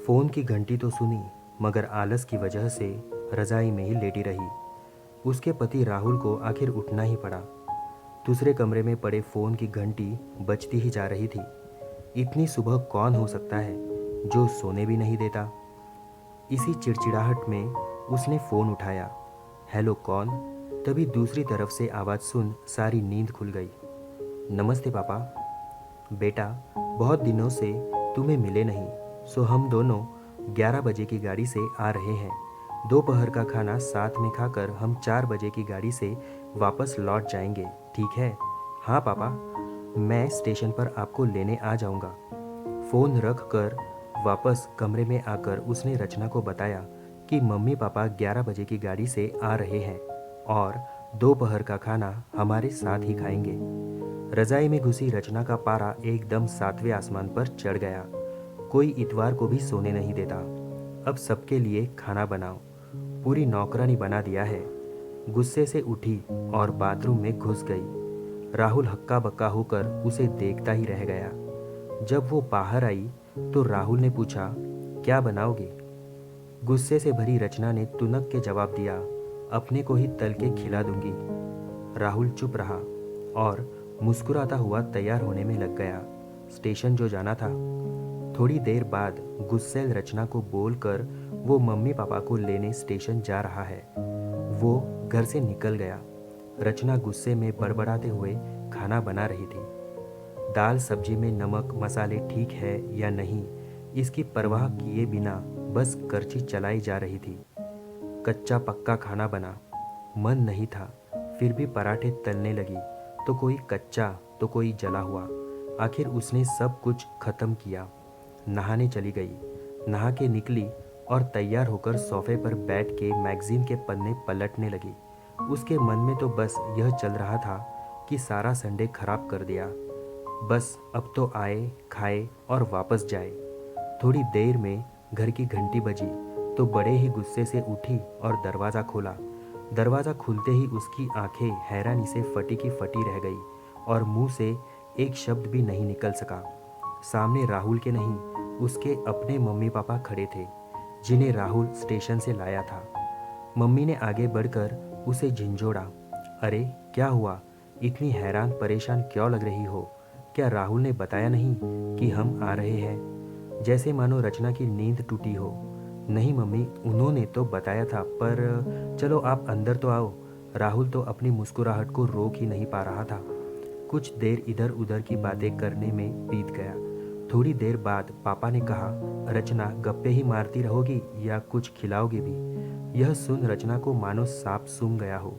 Phone की घंटी तो सुनी, मगर आलस की वजह से रज़ाई में ही लेटी रही। उसके पति राहुल को आखिर उठना ही पड़ा। दूसरे कमरे में पड़े फ़ोन की घंटी बजती ही जा रही थी। इतनी सुबह कौन हो सकता है जो सोने भी नहीं देता। इसी चिड़चिड़ाहट में उसने फ़ोन उठाया। हेलो कौन? तभी दूसरी तरफ से आवाज़ सुन सारी नींद खुल गई। नमस्ते पापा। बेटा, बहुत दिनों से तुम्हें मिले नहीं, सो हम दोनों 11 बजे की गाड़ी से आ रहे हैं। दोपहर का खाना साथ में खाकर हम 4 बजे की गाड़ी से वापस लौट जाएंगे, ठीक है? हाँ पापा, मैं स्टेशन पर आपको लेने आ जाऊंगा। फ़ोन रख कर वापस कमरे में आकर उसने रचना को बताया कि मम्मी पापा 11 बजे की गाड़ी से आ रहे हैं और दोपहर का खाना हमारे साथ ही खाएंगे। रज़ाई में घुसी रचना का पारा एकदम 7वें आसमान पर चढ़ गया। कोई इतवार को भी सोने नहीं देता। अब सबके लिए खाना बनाओ, पूरी नौकरानी बना दिया है। गुस्से से उठी और बाथरूम में घुस गई। राहुल हक्का बक्का होकर उसे देखता ही रह गया। जब वो बाहर आई तो राहुल ने पूछा, क्या बनाओगे? गुस्से से भरी रचना ने तुनक के जवाब दिया, अपने को ही तल के खिला दूंगी। राहुल चुप रहा और मुस्कुराता हुआ तैयार होने में लग गया। स्टेशन जो जाना था। थोड़ी देर बाद गुस्सैल रचना को बोलकर वो मम्मी पापा को लेने स्टेशन जा रहा है। वो घर से निकल गया। रचना गुस्से में बड़बड़ाते हुए खाना बना रही थी। दाल सब्जी में नमक मसाले ठीक है या नहीं, इसकी परवाह किए बिना बस करछी चलाई जा रही थी। कच्चा पक्का खाना बना। मन नहीं था, फिर भी पराठे तलने लगी, तो कोई कच्चा तो कोई जला हुआ। आखिर उसने सब कुछ खत्म किया। नहाने चली गई। नहा के निकली और तैयार होकर सोफे पर बैठ के मैगजीन के पन्ने पलटने लगी। उसके मन में तो बस यह चल रहा था कि सारा संडे खराब कर दिया। बस अब तो आए, खाए और वापस जाए। थोड़ी देर में घर की घंटी बजी तो बड़े ही गुस्से से उठी और दरवाज़ा खोला। दरवाज़ा खुलते ही उसकी आंखें हैरानी से फटी की फटी रह गई और मुंह से एक शब्द भी नहीं निकल सका। सामने राहुल के नहीं, उसके अपने मम्मी पापा खड़े थे, जिन्हें राहुल स्टेशन से लाया था। मम्मी ने आगे बढ़कर उसे झिंझोड़ा। अरे क्या हुआ? इतनी हैरान परेशान क्यों लग रही हो? क्या राहुल ने बताया नहीं कि हम आ रहे हैं? जैसे मानो रचना की नींद टूटी हो। नहीं मम्मी, उन्होंने तो बताया था, पर चलो आप अंदर तो आओ। राहुल तो अपनी मुस्कुराहट को रोक ही नहीं पा रहा था। कुछ देर इधर उधर की बातें करने में बीत गया। थोड़ी देर बाद पापा ने कहा, रचना गप्पे ही मारती रहोगी या कुछ खिलाओगे भी? यह सुन रचना को मानो सांप सूंघ गया हो।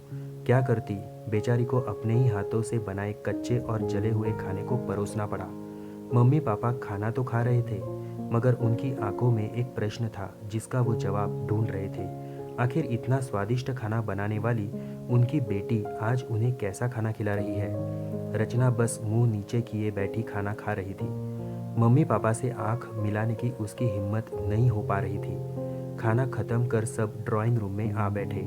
क्या करती? बेचारी को अपने ही हाथों से बनाए कच्चे और जले हुए खाने को परोसना पड़ा। मम्मी पापा खाना तो खा रहे थे, मगर उनकी आंखों में एक प्रश्न था जिसका वो जवाब ढूंढ रहे थे। आखिर इतना स्वादिष्ट खाना बनाने वाली उनकी बेटी आज उन्हें कैसा खाना खिला रही है? रचना बस मुंह नीचे किए बैठी खाना खा रही थी। मम्मी पापा से आंख मिलाने की उसकी हिम्मत नहीं हो पा रही थी। खाना खत्म कर सब ड्राइंग रूम में आ बैठे।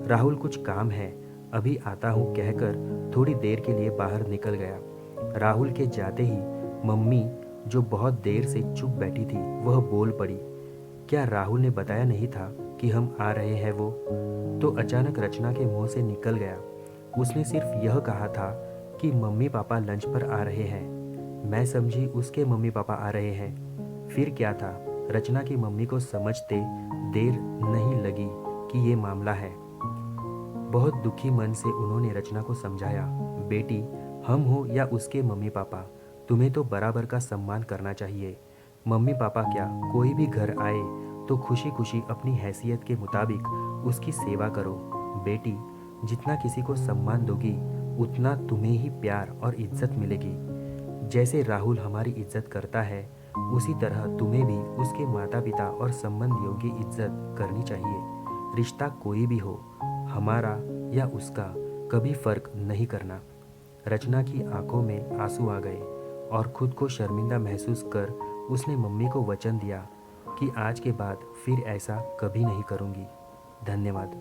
राहुल कुछ काम है, अभी आता हूँ कहकर थोड़ी देर के लिए बाहर निकल गया। राहुल के जाते ही मम्मी, जो बहुत देर से चुप बैठी थी, वह बोल पड़ी, क्या राहुल ने बताया नहीं था कि हम आ रहे हैं? वो तो अचानक रचना के मुंह से निकल गया। उसने सिर्फ यह कहा था कि मम्मी पापा लंच पर आ रहे हैं। मैं समझी उसके मम्मी पापा आ रहे हैं। फिर क्या था? रचना की मम्मी को समझते देर नहीं लगी कि ये मामला है। बहुत दुखी मन से उन्होंने रचना को समझाया, बेटी, हम हो या उसके मम्मी पापा, तुम्हें तो बराबर का सम्मान करना चाहिए। मम्मी पापा क्या, कोई भी घर आए तो खुशी खुशी अपनी हैसियत के मुताबिक उसकी सेवा करो। बेटी, जितना किसी को सम्मान दोगी उतना तुम्हें ही प्यार और इज्जत मिलेगी। जैसे राहुल हमारी इज्जत करता है, उसी तरह तुम्हें भी उसके माता पिता और संबंधियों की इज्जत करनी चाहिए। रिश्ता कोई भी हो, हमारा या उसका, कभी फर्क नहीं करना। रचना की आंखों में आंसू आ गए और खुद को शर्मिंदा महसूस कर उसने मम्मी को वचन दिया कि आज के बाद फिर ऐसा कभी नहीं करूँगी। धन्यवाद।